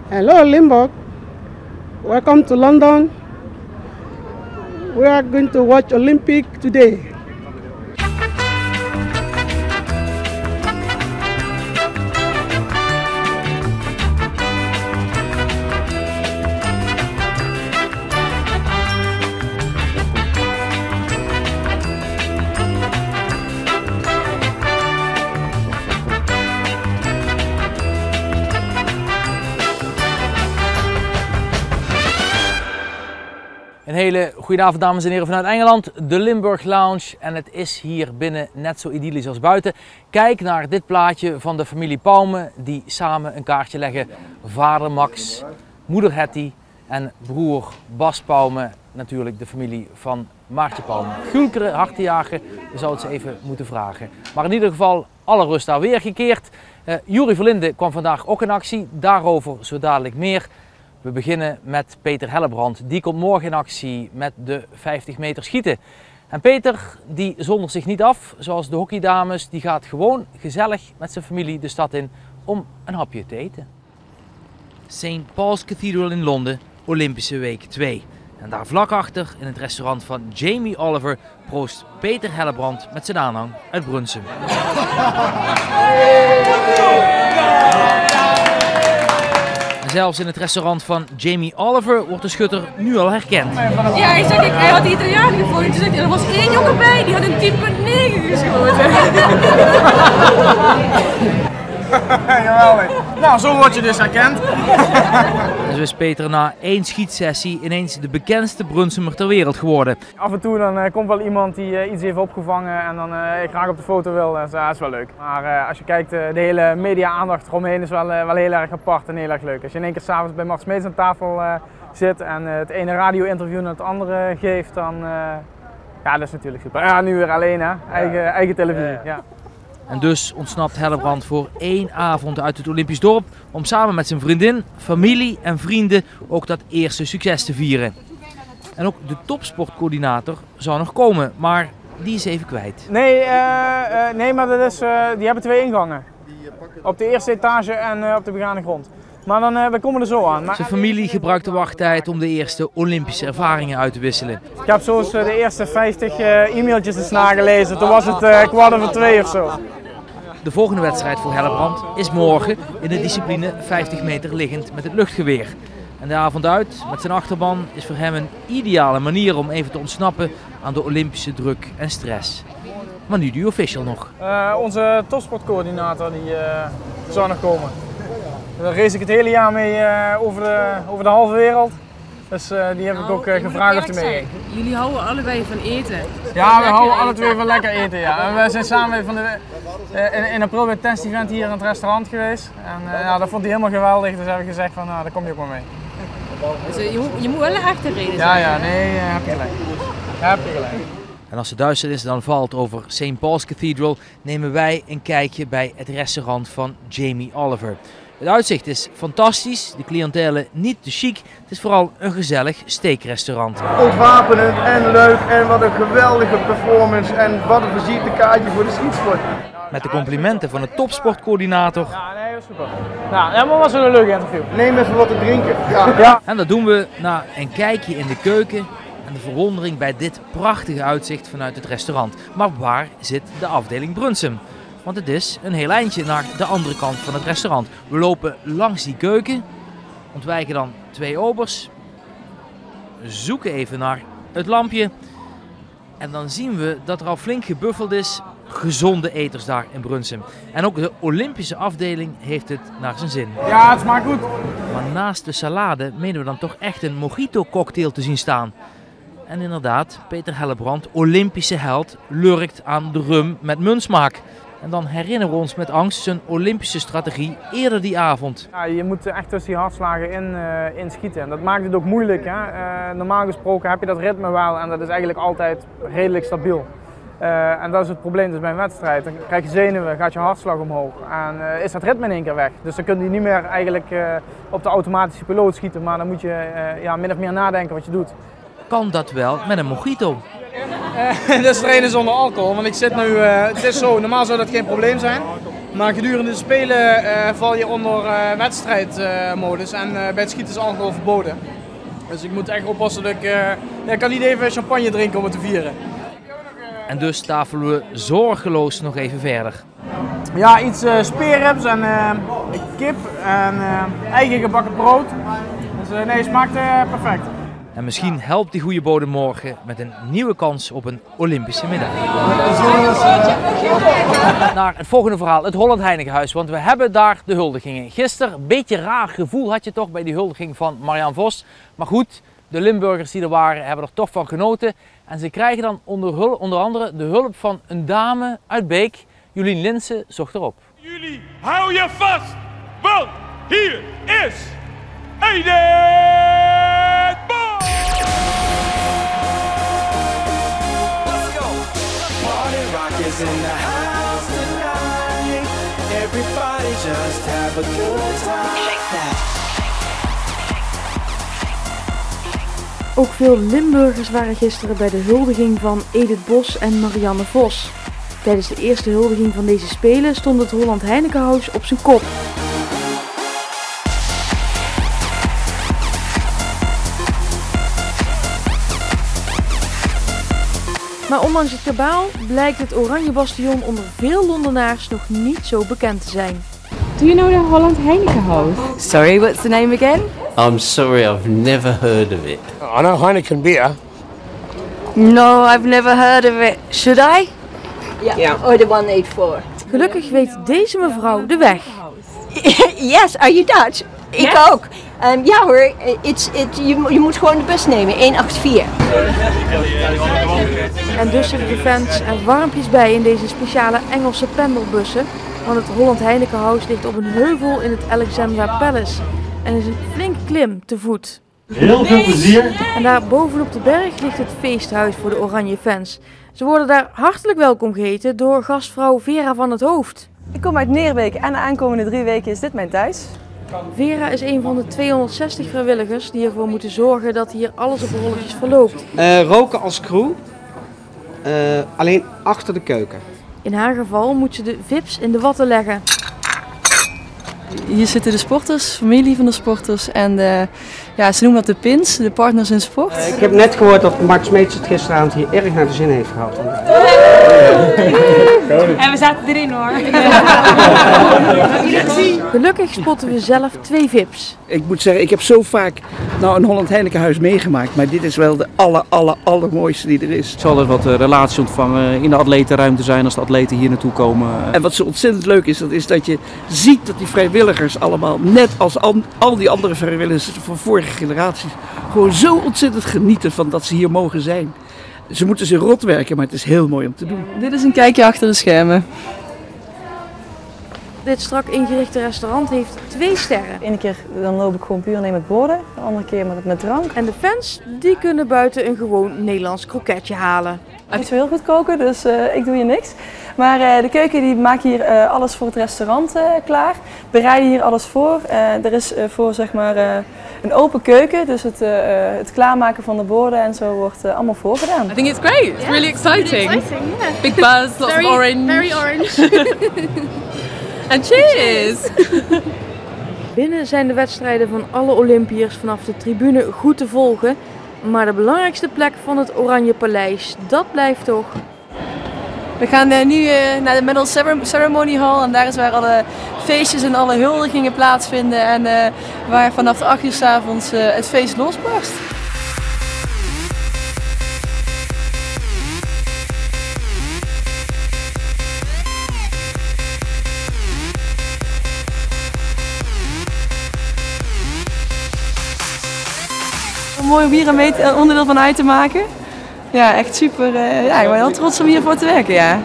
Hello Limburg, welcome to London. We are going to watch Olympic today. Een hele goede avond dames en heren vanuit Engeland, de Limburg Lounge en het is hier binnen net zo idyllisch als buiten. Kijk naar dit plaatje van de familie Pauwme die samen een kaartje leggen. Vader Max, moeder Hetty en broer Bas Pauwme, natuurlijk de familie van Maartje Pauwme. Gulkere, hartenjagen, je zou het ze even moeten vragen. Maar in ieder geval alle rust daar weergekeerd. Juri Verlinde kwam vandaag ook in actie, daarover zo dadelijk meer. We beginnen met Peter Hellebrand. Die komt morgen in actie met de 50 meter schieten. En Peter die zondert zich niet af, zoals de hockeydames. Die gaat gewoon gezellig met zijn familie de stad in om een hapje te eten. St. Paul's Cathedral in Londen, Olympische week 2. En daar vlak achter, in het restaurant van Jamie Oliver, proost Peter Hellebrand met zijn aanhang uit Brunsum. En zelfs in het restaurant van Jamie Oliver wordt de schutter nu al herkend. Ja, hij had de Italiaan gevonden. Toen zei hij, er was één jongen bij, die had een 10,9 geschoten. Geweldig. Nou, zo word je dus herkend. En zo is Peter na één schietsessie ineens de bekendste Brunsumer ter wereld geworden. Af en toe dan komt wel iemand die iets heeft opgevangen en dan graag op de foto wil. Dus, dat is wel leuk. Maar als je kijkt, de hele media-aandacht eromheen is wel heel erg apart en heel erg leuk. Als je in één keer s'avonds bij Mart Smeets aan tafel zit en het ene radio-interview naar het andere geeft, dan ja, dat is natuurlijk super. Ja, nu weer alleen hè, eigen televisie. Ja. En dus ontsnapt Hellebrand voor één avond uit het Olympisch dorp om samen met zijn vriendin, familie en vrienden ook dat eerste succes te vieren. En ook de topsportcoördinator zou nog komen, maar die is even kwijt. Nee, maar dat is, die hebben 2 ingangen. Op de eerste etage en op de begane grond. Maar dan, we komen er zo aan. Zijn familie gebruikt de wachttijd om de eerste Olympische ervaringen uit te wisselen. Ik heb zoals de eerste 50 e-mailtjes eens nagelezen. Toen was het 1:15 of zo. De volgende wedstrijd voor Hellebrand is morgen in de discipline 50 meter liggend met het luchtgeweer. En de avond uit met zijn achterban is voor hem een ideale manier om even te ontsnappen aan de Olympische druk en stress. Maar nu die official nog. Onze topsportcoördinator die zou nog komen. Daar race ik het hele jaar mee over de halve wereld. Dus die heb ik ook gevraagd of hij mee ging. Jullie houden allebei van eten. Ja, we houden alle twee van lekker eten. Ja. En we zijn samen in april bij het test-event hier in het restaurant geweest. En ja, dat vond hij helemaal geweldig. Dus heb ik gezegd van, nou, daar kom je ook maar mee. Dus je moet wel een echte reden Ja, zijn. ja, nee, heb je gelijk. Heb je gelijk. En als de duisternis dan valt over St. Paul's Cathedral, nemen wij een kijkje bij het restaurant van Jamie Oliver. Het uitzicht is fantastisch, de cliëntele niet te chic, het is vooral een gezellig steakrestaurant. Ontwapenend en leuk en wat een geweldige performance en wat een visitekaartje voor de schietsport. Met de complimenten van de topsportcoördinator. Ja, nee, dat is super. Nou, helemaal was een leuk interview. Neem even wat te drinken. Ja. En dat doen we na een kijkje in de keuken en de verwondering bij dit prachtige uitzicht vanuit het restaurant. Maar waar zit de afdeling Brunsum? Want het is een heel eindje naar de andere kant van het restaurant. We lopen langs die keuken, ontwijken dan 2 obers, zoeken even naar het lampje en dan zien we dat er al flink gebuffeld is. Gezonde eters daar in Brunsum. En ook de Olympische afdeling heeft het naar zijn zin. Ja, het smaakt goed. Maar naast de salade menen we dan toch echt een mojito cocktail te zien staan. En inderdaad, Peter Hellebrand, Olympische held, lurkt aan de rum met muntsmaak. En dan herinneren we ons met angst zijn Olympische strategie eerder die avond. Ja, je moet echt tussen die hartslagen in schieten. En dat maakt het ook moeilijk. Hè? Normaal gesproken heb je dat ritme wel en dat is eigenlijk altijd redelijk stabiel. En dat is het probleem dus bij een wedstrijd. Dan krijg je zenuwen, gaat je hartslag omhoog en is dat ritme in één keer weg. Dus dan kun je niet meer eigenlijk op de automatische piloot schieten, maar dan moet je min of meer nadenken wat je doet. Kan dat wel met een mojito? Dat is trainen zonder alcohol, want ik zit nu, het is zo, normaal zou dat geen probleem zijn. Maar gedurende de Spelen val je onder wedstrijdmodus en bij het schieten is alcohol verboden. Dus ik moet echt oppassen dat ik kan niet even champagne drinken om het te vieren. En dus tafelen we zorgeloos nog even verder. Ja, iets speerrips en kip en eigen gebakken brood. Dus nee, het smaakt perfect. En misschien helpt die goede bodem morgen met een nieuwe kans op een Olympische medaille. Naar het volgende verhaal, het Holland Heinekenhuis, want we hebben daar de huldigingen. Gisteren een beetje raar gevoel had je toch bij die huldiging van Marianne Vos. Maar goed, de Limburgers die er waren hebben er toch van genoten. En ze krijgen dan onder andere de hulp van een dame uit Beek. Jolien Linsen zocht erop. Jullie, hou je vast, want hier is Edith Bos! Let's go! Party rock is in the house tonight. Everybody just have a good time. Shake that. Ook veel Limburgers waren gisteren bij de huldiging van Edith Bos en Marianne Vos. Tijdens de eerste huldiging van deze Spelen stond het Holland Heinekenhuis op zijn kop. Maar ondanks het kabaal blijkt het Oranje Bastion onder veel Londenaars nog niet zo bekend te zijn. Do you know the Holland Heinekenhuis? Sorry, what's the name again? I'm sorry, I've never heard of it. I know Heineken beer. No, I've never heard of it. Should I? Yeah. Or the 184. Gelukkig weet deze mevrouw de weg. Yes, are you Dutch? Ik ook. Ja hoor, je moet gewoon de bus nemen, 184. En dus zitten de fans er warmpjes bij in deze speciale Engelse pendelbussen. Want het Holland Heinekenhuis ligt op een heuvel in het Alexandra Palace. En is een flinke klim te voet. Heel veel plezier. En daar bovenop de berg ligt het feesthuis voor de Oranje fans. Ze worden daar hartelijk welkom geheten door gastvrouw Vera van het Hoofd. Ik kom uit Neerbeek en de aankomende 3 weken is dit mijn thuis. Vera is een van de 260 vrijwilligers die ervoor moeten zorgen dat hier alles op rolletjes verloopt. Roken als crew, alleen achter de keuken. In haar geval moet ze de VIP's in de watten leggen. Hier zitten de sporters, familie van de sporters en ze noemen dat de pins, de partners in sport. Ik heb net gehoord dat Max Smeets het gisteravond hier erg naar de zin heeft gehad. En we zaten erin hoor. Gelukkig spotten we zelf 2 VIP's. Ik moet zeggen, ik heb zo vaak een Holland Heinekenhuis meegemaakt, maar dit is wel de allermooiste die er is. Ik zal er wat relatie ontvangen, in de atletenruimte zijn als de atleten hier naartoe komen. En wat zo ontzettend leuk is dat je ziet dat die vrijwilligers allemaal, net als al die andere vrijwilligers van vorige generaties, gewoon zo ontzettend genieten van dat ze hier mogen zijn. Ze moeten zich rot werken, maar het is heel mooi om te doen. Dit is een kijkje achter de schermen. Dit strak ingerichte restaurant heeft 2 sterren. De ene keer dan loop ik gewoon puur alleen met borden, de andere keer met drank. En de fans die kunnen buiten een gewoon Nederlands kroketje halen. Ik moet zo heel goed koken, dus ik doe hier niks. Maar de keuken die maken hier alles voor het restaurant klaar. Bereiden hier alles voor. Er is voor zeg maar een open keuken, dus het klaarmaken van de borden en zo wordt allemaal voorgedaan. I think it's great. It's really exciting. Big buzz, lots of orange. Very orange. And cheers! Binnen zijn de wedstrijden van alle Olympiërs vanaf de tribune goed te volgen. Maar de belangrijkste plek van het Oranje Paleis, dat blijft toch... We gaan nu naar de Medal Ceremony Hall en daar is waar alle feestjes en alle huldigingen plaatsvinden en waar vanaf de 8 uur 's avonds het feest losbarst. Een mooi bier en onderdeel van uit te maken. Ja, echt super. Ik ben heel trots om hiervoor te werken, ja.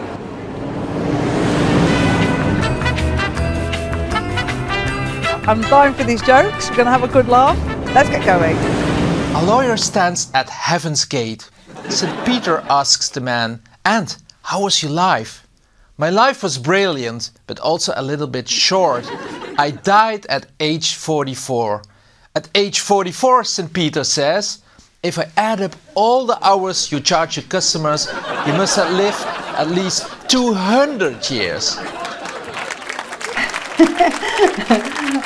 I'm dying for these jokes. We're going to have a good laugh. Let's get going. A lawyer stands at Heaven's Gate. St. Peter asks the man, "And how was your life?" "My life was brilliant, but also a little bit short. I died at age 44. At age 44, St. Peter says, if I add up all the hours you charge your customers, you must have lived at least 200 years.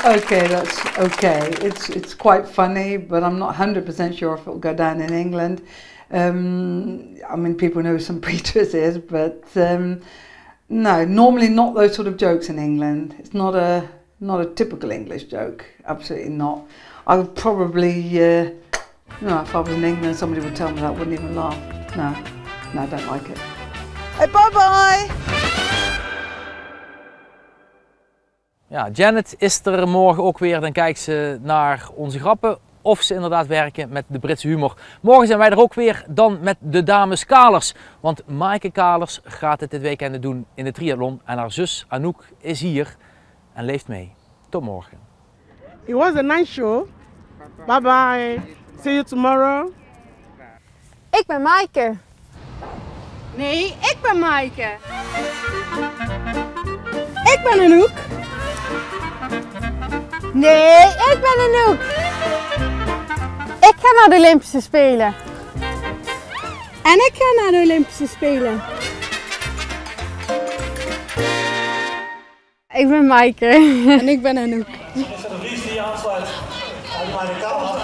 Okay, that's okay. It's quite funny, but I'm not 100% sure if it'll go down in England. I mean, people know who St. Peter's is, but no, normally not those sort of jokes in England. It's not a typical English joke. Absolutely not. I would probably, if I was in England, somebody would tell me that, I wouldn't even laugh. No, I don't like it. Hey, bye-bye! Ja, Janet is er morgen ook weer. Dan kijkt ze naar onze grappen of ze inderdaad werken met de Britse humor. Morgen zijn wij er ook weer, dan met de dames Kalers. Want Maaike Kalers gaat het dit weekend doen in de triathlon. En haar zus Anouk is hier en leeft mee. Tot morgen. It was a nice show. Bye bye. See you tomorrow. Ik ben Maaike. Nee, ik ben Maaike. Ik ben Anouk. Nee, ik ben Anouk. Ik ga naar de Olympische Spelen. En ik ga naar de Olympische Spelen. Ik ben Maaike. En ik ben Anouk. Is er een Vries die aansluit uit mijn kamer?